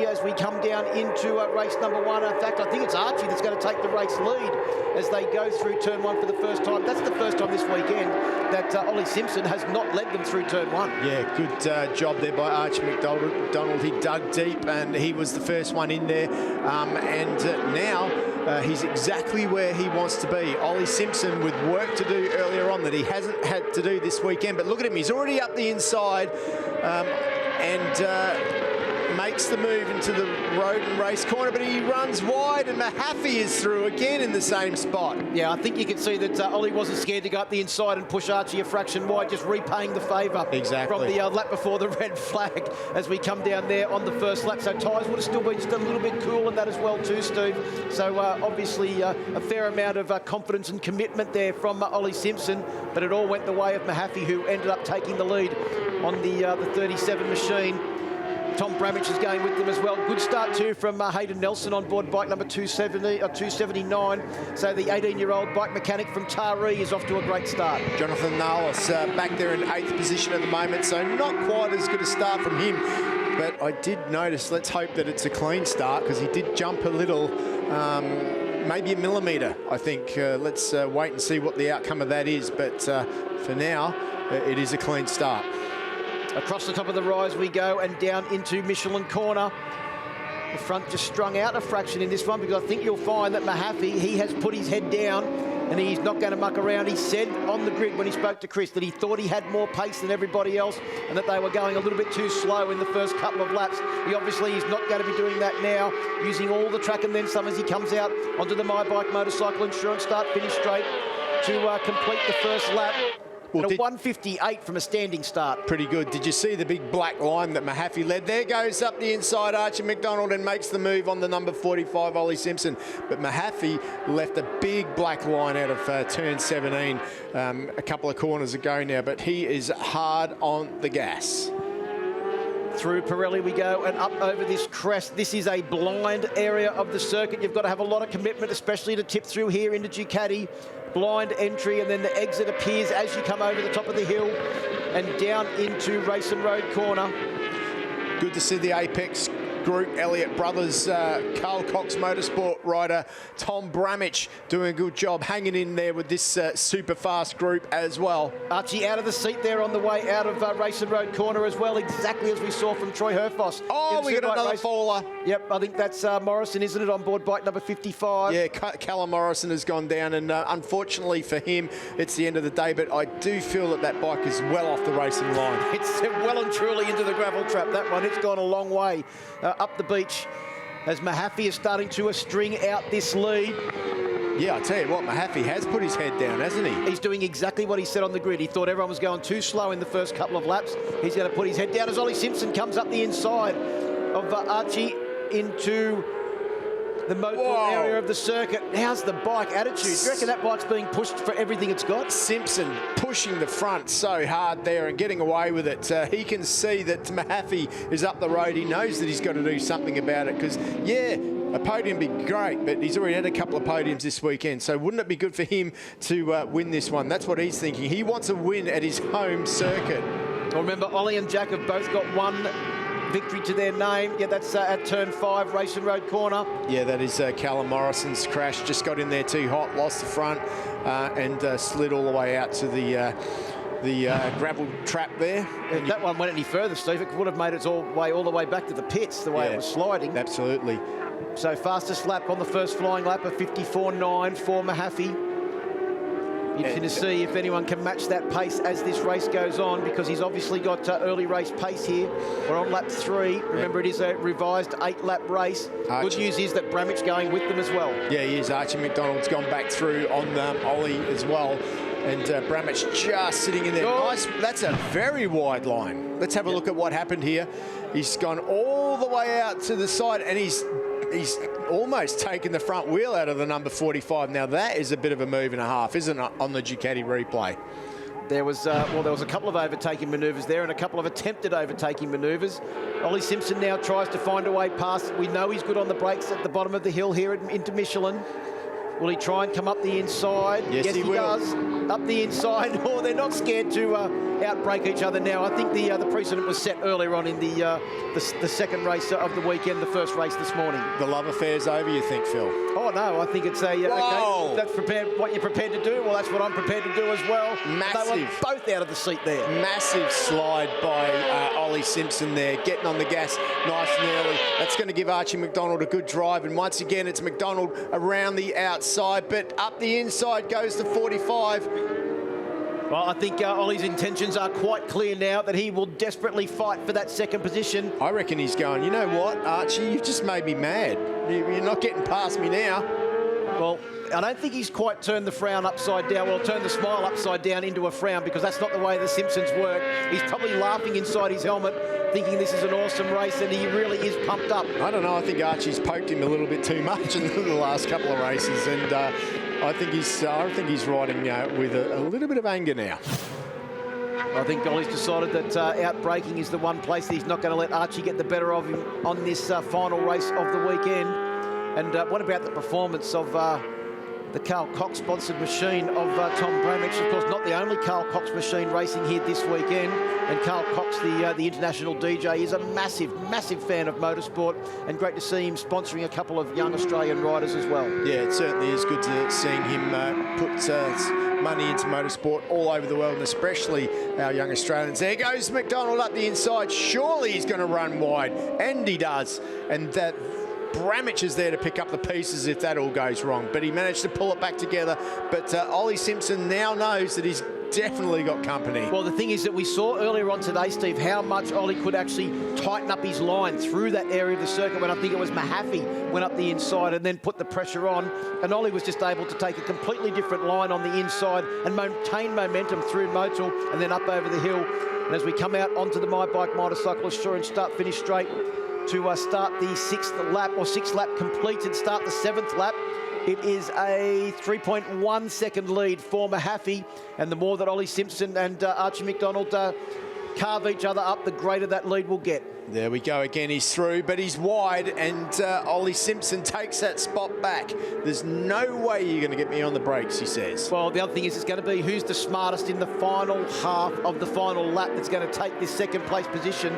as we come down into race number 1? In fact, I think it's Archie that's going to take the race lead as they go through turn 1 for the first time. That's the first time this weekend that Ollie Simpson has not led them through turn 1. Yeah, good job there by Archie McDonald. He dug deep and he was the first one in there. Now he's exactly where he wants to be. Ollie Simpson with work to do earlier on that he hasn't had to do this weekend. But look at him, he's already up the inside and makes the move into the road and race corner, but he runs wide, and Mahaffey is through again in the same spot. Yeah, I think you can see that Ollie wasn't scared to go up the inside and push Archie a fraction wide, just repaying the favour from the lap before the red flag as we come down there on the first lap. So tyres would have still been just a little bit cool in that as well too, Steve. So obviously a fair amount of confidence and commitment there from Ollie Simpson, but it all went the way of Mahaffey, who ended up taking the lead on the 37 machine. Tom Bramich is going with them as well. Good start too from Hayden Nelson on board bike number 279. So the 18-year-old bike mechanic from Taree is off to a great start. Jonathan Nalis back there in 8th position at the moment, so not quite as good a start from him. But I did notice, let's hope that it's a clean start, because he did jump a little, maybe a millimetre, I think. Let's wait and see what the outcome of that is. But for now, it is a clean start. Across the top of the rise we go and down into Michelin corner. The front just strung out a fraction in this one, because I think you'll find that Mahaffey, he has put his head down and he's not going to muck around. He said on the grid when he spoke to Chris that he thought he had more pace than everybody else and that they were going a little bit too slow in the first couple of laps. He obviously is not going to be doing that now, using all the track and then some as he comes out onto the My Bike Motorcycle Insurance start finish straight to complete the first lap. Well, a 1:58 from a standing start. Pretty good. Did you see the big black line that Mahaffey led? There goes up the inside Archie McDonald and makes the move on the number 45, Ollie Simpson. But Mahaffey left a big black line out of turn 17 a couple of corners ago now, but he is hard on the gas. Through Pirelli we go and up over this crest. This is a blind area of the circuit. You've got to have a lot of commitment, especially to tip through here into Ducati. Blind entry, and then the exit appears as you come over the top of the hill and down into Race and Road corner. Good to see the Apex group, Elliott Brothers, Carl Cox Motorsport rider, Tom Bramich doing a good job hanging in there with this super fast group as well. Archie out of the seat there on the way out of Race and Road corner as well, exactly as we saw from Troy Herfoss. Oh, we got another faller. Yep, I think that's Morrison, isn't it, on board bike number 55? Yeah, Callum Morrison has gone down, and unfortunately for him, it's the end of the day, but I do feel that that bike is well off the racing line. It's well and truly into the gravel trap, that one. It's gone a long way up the beach as Mahaffey is starting to string out this lead. Yeah, I tell you what, Mahaffey has put his head down, hasn't he? He's doing exactly what he said on the grid. He thought everyone was going too slow in the first couple of laps. He's going to put his head down as Ollie Simpson comes up the inside of Archie into the motor area of the circuit. How's the bike attitude? Do you reckon that bike's being pushed for everything it's got? Simpson pushing the front so hard there and getting away with it. He can see that Mahaffey is up the road. He knows that he's got to do something about it because, yeah, a podium would be great, but he's already had a couple of podiums this weekend, so wouldn't it be good for him to win this one? That's what he's thinking. He wants a win at his home circuit. Well, remember, Ollie and Jack have both got one victory to their name. Yeah, that's at turn 5, Race and Road corner. Yeah, that is Callum Morrison's crash. Just got in there too hot, lost the front, and slid all the way out to the gravel trap there. If that one went any further, Steve, it would have made its all the way back to the pits, the way it was sliding. Absolutely. So fastest lap on the first flying lap of 54.9 for Mahaffey. Interesting to see if anyone can match that pace as this race goes on, because he's obviously got early race pace here. We're on lap 3. Remember, it is a revised 8-lap race. Good news is that Bramich going with them as well. Yeah, he is. Archie McDonald's gone back through on Ollie as well. And Bramich just sitting in there. Nice. That's a very wide line. Let's have a look at what happened here. He's gone all the way out to the side, and he's almost taken the front wheel out of the number 45. Now that is a bit of a move and a half, isn't it, on the Ducati replay? There was a couple of overtaking manoeuvres there and a couple of attempted overtaking manoeuvres. Ollie Simpson now tries to find a way past. We know he's good on the brakes at the bottom of the hill here into Michelin. Will he try and come up the inside? Yes, he will. Does. Up the inside. Oh, they're not scared to outbrake each other now. I think the precedent was set earlier on in the second race of the weekend, the first race this morning. The love affair's over, you think, Phil? Oh, no, I think it's okay, that's what you're prepared to do. Well, that's what I'm prepared to do as well. Massive. They were both out of the seat there. Massive slide by Ollie Simpson there, getting on the gas nice and early. That's going to give Archie McDonald a good drive. And once again, it's McDonald around the outside, but up the inside goes to 45. Well, I think Ollie's intentions are quite clear now that he will desperately fight for that second position. I reckon he's going, you know what, Archie, you've just made me mad. You're not getting past me now. Well, I don't think he's quite turned the frown upside down. Well, turned the smile upside down into a frown, because that's not the way the Simpsons work. He's probably laughing inside his helmet, thinking this is an awesome race, and he really is pumped up. I don't know. I think Archie's poked him a little bit too much in the last couple of races, and I think he's riding with a little bit of anger now. I think Ollie's decided that outbraking is the one place that he's not going to let Archie get the better of him on this final race of the weekend. And what about the performance of the Carl Cox sponsored machine of Tom Bramich? Of course, not the only Carl Cox machine racing here this weekend. And Carl Cox, the international DJ, is a massive, massive fan of motorsport, and great to see him sponsoring a couple of young Australian riders as well. Yeah, it certainly is good to seeing him put money into motorsport all over the world, and especially our young Australians. There goes McDonald up the inside. Surely he's going to run wide, and he does. And that Bramich is there to pick up the pieces if that all goes wrong, but he managed to pull it back together. But Ollie Simpson now knows that he's definitely got company. Well, the thing is that we saw earlier on today, Steve, how much Ollie could actually tighten up his line through that area of the circuit when I think it was Mahaffey went up the inside and then put the pressure on. And Ollie was just able to take a completely different line on the inside and maintain momentum through Motul and then up over the hill. And as we come out onto the My Bike Motorcycle Assurance finish straight to start the sixth lap completed, start the seventh lap. It is a 3.1 second lead for Mahaffey, and the more that Ollie Simpson and Archie McDonald carve each other up, the greater that lead will get. There we go again, he's through, but he's wide, and Ollie Simpson takes that spot back. There's no way you're going to get me on the brakes, he says. Well, the other thing is it's going to be who's the smartest in the final half of the final lap that's going to take this second place position.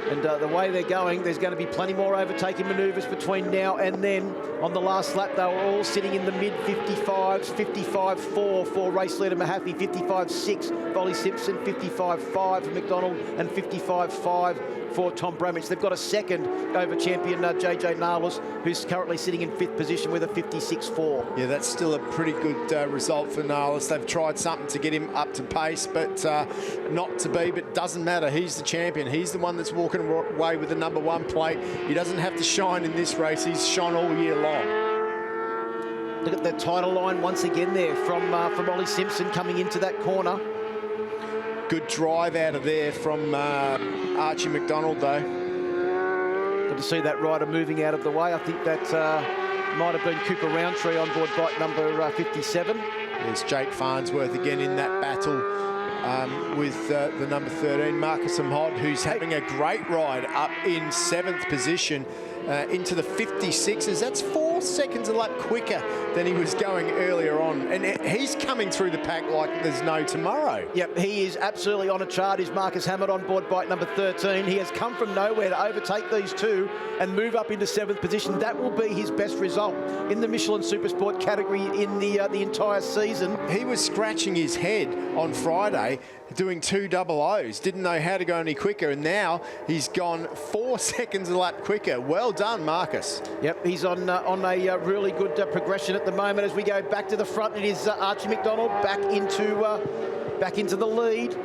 And the way they're going, there's going to be plenty more overtaking manoeuvres between now and then. On the last lap, they were all sitting in the mid-55s, 55.4 for race leader Mahaffey, 55.6 for Ollie Simpson, 55.5 for McDonald, and 55.5 for Tom Bramich. They've got a second over champion JJ Narlis, who's currently sitting in 5th position with a 56.4. Yeah, that's still a pretty good result for Narlis. They've tried something to get him up to pace, but not to be, but doesn't matter. He's the champion. He's the one that's walking away with the #1 plate. He doesn't have to shine in this race. He's shone all year long. Look at that title line once again there from Ollie Simpson coming into that corner. Good drive out of there from Archie McDonald, though. Good to see that rider moving out of the way. I think that might have been Cooper Roundtree on board bike number 57. There's Jake Farnsworth again in that battle with the number 13, Marcus Amhod, who's having a great ride up in 7th position into the 56s. That's 4 seconds a lap quicker than he was going earlier on. And he's coming through the pack like there's no tomorrow. Yep, he is absolutely on a chart. Is Marcus Hammond on board bike number 13. He has come from nowhere to overtake these two and move up into 7th position. That will be his best result in the Michelin Supersport category in the entire season. He was scratching his head on Friday doing 2 double O's, didn't know how to go any quicker, and now he's gone 4 seconds a lap quicker. Well done, Marcus. Yep, he's on a really good progression at the moment. As we go back to the front, it is Archie McDonald back into the lead.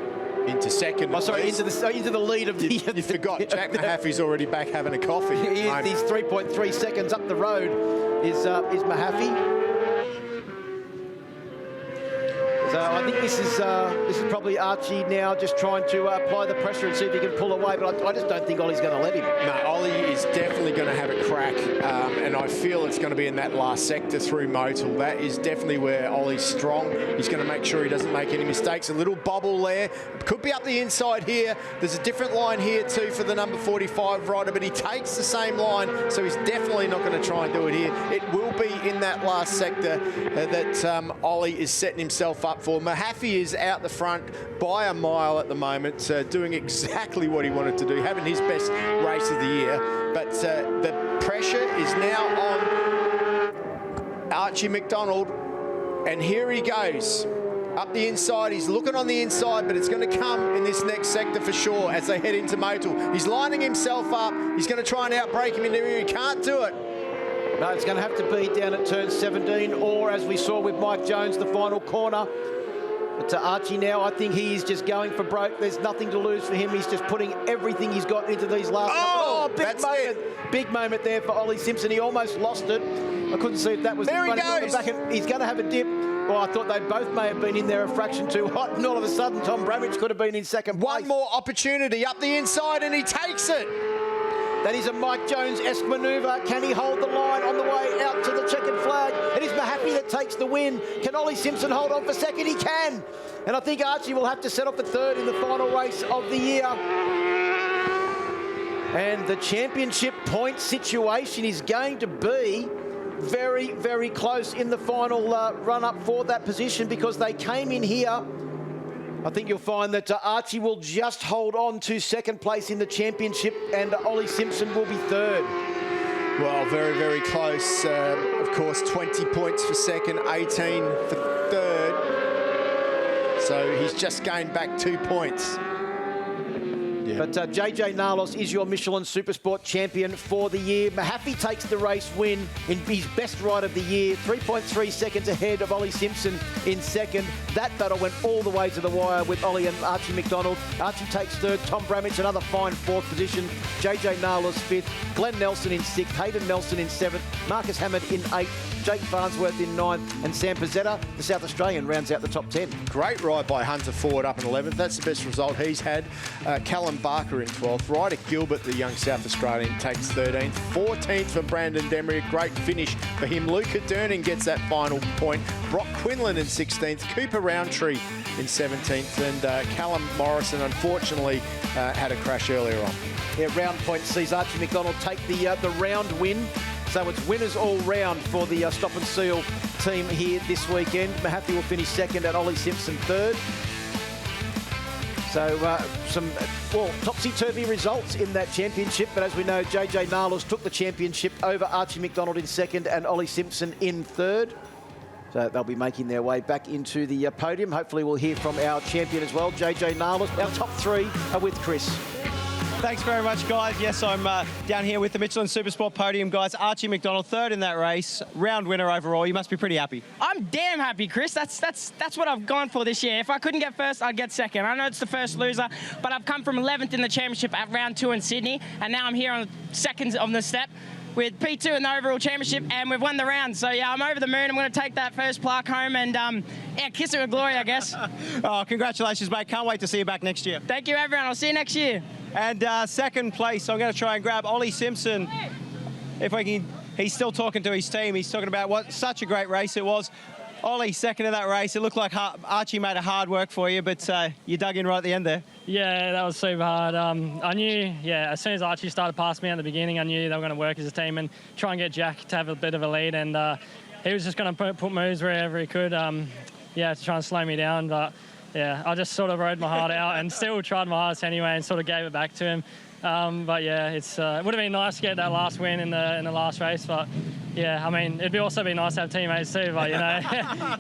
Into second. Oh, sorry, into the lead of the... You forgot, Jack Mahaffey's already back having a coffee. He is. He's 3.3 seconds up the road is Mahaffey. So I think this is probably Archie now just trying to apply the pressure and see if he can pull away, but I just don't think Ollie's going to let him. No, Ollie is definitely going to have a crack, and I feel it's going to be in that last sector through Motul. That is definitely where Ollie's strong. He's going to make sure he doesn't make any mistakes. A little bobble there. Could be up the inside here. There's a different line here too for the number 45 rider, but he takes the same line, so he's definitely not going to try and do it here. It will be in that last sector that Ollie is setting himself up for. Mahaffey is out the front by a mile at the moment, doing exactly what he wanted to do, having his best race of the year. But the pressure is now on Archie McDonald, and here he goes. Up the inside, he's looking on the inside, but it's going to come in this next sector for sure as they head into Motul. He's lining himself up. He's going to try and outbrake him in here. He can't do it. No, it's going to have to be down at turn 17, or as we saw with Mike Jones, the final corner. But to Archie now, I think he is just going for broke. There's nothing to lose for him. He's just putting everything he's got into these last... Oh, big moment. Big moment there for Ollie Simpson. He almost lost it. I couldn't see if that was... There he goes. He's going to have a dip. Well, I thought they both may have been in there a fraction too hot, and all of a sudden Tom Bramich could have been in second place. One more opportunity up the inside, and he takes it. That is a Mike Jones-esque manoeuvre. Can he hold the line on the way out to the checkered flag? It is Mahaffey that takes the win. Can Ollie Simpson hold on for second? He can. And I think Archie will have to settle for third in the final race of the year. And the championship point situation is going to be very, very close in the final run-up for that position, because they came in here. I think you'll find that Archie will just hold on to second place in the championship, and Ollie Simpson will be third. Well, very, very close. Of course, 20 points for second, 18 for third. So he's just gained back 2 points. Yeah. But JJ Nalos is your Michelin Supersport champion for the year. Mahaffey takes the race win in his best ride of the year, 3.3 seconds ahead of Ollie Simpson in second. That battle went all the way to the wire with Ollie and Archie McDonald. Archie takes third, Tom Bramage another fine fourth position, JJ Nalos fifth, Glenn Nelson in sixth, Hayden Nelson in seventh, Marcus Hammond in eighth, Jake Farnsworth in ninth, and Sam Pizzetta, the South Australian, rounds out the top 10. Great ride by Hunter Ford up in 11th. That's the best result he's had. Callum Barker in 12th. Ryder Gilbert, the young South Australian, takes 13th. 14th for Brandon Demery. A great finish for him. Luca Durning gets that final point. Brock Quinlan in 16th. Cooper Roundtree in 17th. And Callum Morrison, unfortunately, had a crash earlier on. Yeah, round point sees Archie McDonald take the round win. So it's winners all round for the Stop and Seal team here this weekend. Mahaffey will finish second and Ollie Simpson third. So some topsy-turvy results in that championship, but as we know, JJ Nalos took the championship over Archie McDonald in second and Ollie Simpson in third. So they'll be making their way back into the podium. Hopefully we'll hear from our champion as well, JJ Nalos. Our top three are with Chris. Thanks very much, guys. Yes, I'm down here with the Michelin Supersport Podium, guys. Archie McDonald, third in that race, round winner overall. You must be pretty happy. I'm damn happy, Chris. That's what I've gone for this year. If I couldn't get first, I'd get second. I know it's the first loser, but I've come from 11th in the championship at round 2 in Sydney, and now I'm here on second on the step with P2 in the overall championship, and we've won the round. So, yeah, I'm over the moon. I'm going to take that first plaque home and, yeah, kiss it with glory, I guess. Oh, congratulations, mate. Can't wait to see you back next year. Thank you, everyone. I'll see you next year. And second place, I'm going to try and grab Ollie Simpson. If we can, he's still talking to his team. He's talking about what such a great race it was. Ollie, second in that race. It looked like Archie made a hard work for you, but you dug in right at the end there. Yeah, that was super hard. I knew, as soon as Archie started past me at the beginning, I knew they were going to work as a team and try and get Jack to have a bit of a lead. And he was just going to put moves wherever he could, to try and slow me down. But yeah, I just sort of rode my heart out and still tried my hardest anyway and sort of gave it back to him. But yeah, it would have been nice to get that last win in the last race. But yeah, I mean, it'd also be nice to have teammates too. But you know,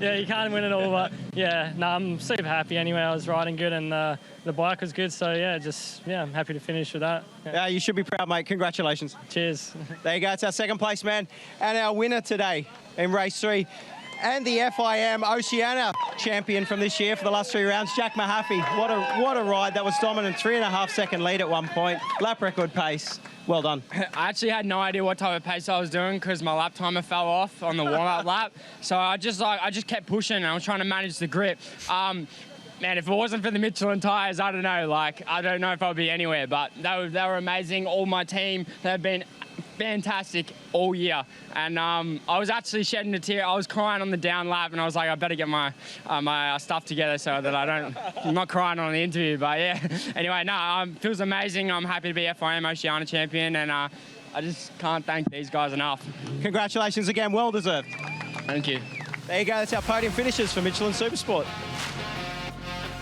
yeah, you can't win it all. But yeah, no, I'm super happy anyway. I was riding good and the bike was good. So yeah, I'm happy to finish with that. Yeah, you should be proud, mate. Congratulations. Cheers. There you go. It's our second place, man, and our winner today in race 3. And the FIM Oceania champion from this year for the last 3 rounds, Jack Mahaffey. What a ride. That was dominant. 3.5-second lead at one point. Lap record pace. Well done. I actually had no idea what type of pace I was doing because my lap timer fell off on the warm-up lap. So I just kept pushing and I was trying to manage the grip. Man, if it wasn't for the Michelin tyres, I don't know. I don't know if I'd be anywhere. But they were amazing. All my team, they've been fantastic all year, and I was actually shedding a tear. I was crying on the down lap, and I was like, I better get my stuff together so that I'm not crying on the interview. But yeah, anyway, no, it feels amazing. I'm happy to be FIM Oceania champion, and I just can't thank these guys enough. Congratulations again, well deserved. Thank you. There you go. That's our podium finishes for Michelin Supersport.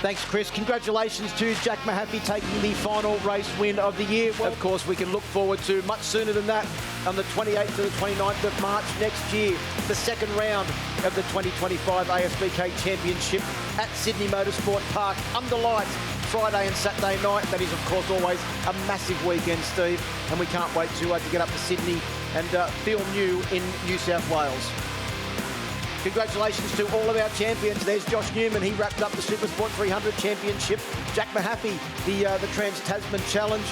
Thanks, Chris. Congratulations to Jack Mahaffey taking the final race win of the year. Well, of course, we can look forward to much sooner than that on the 28th to the 29th of March next year, the second round of the 2025 ASBK Championship at Sydney Motorsport Park under lights Friday and Saturday night. That is, of course, always a massive weekend, Steve, and we can't wait to get up to Sydney and film you in New South Wales. Congratulations to all of our champions. There's Josh Newman. He wrapped up the Supersport 300 Championship. Jack Mahaffey, the Trans-Tasman Challenge.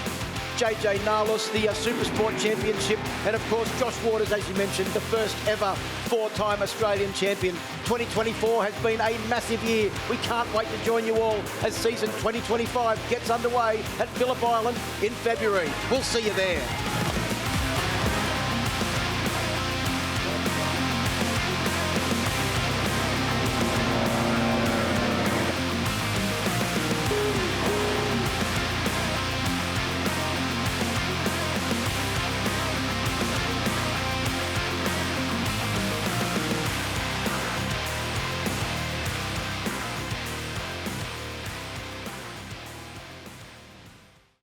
JJ Nalos, the Supersport Championship. And, of course, Josh Waters, as you mentioned, the first ever 4-time Australian champion. 2024 has been a massive year. We can't wait to join you all as season 2025 gets underway at Phillip Island in February. We'll see you there.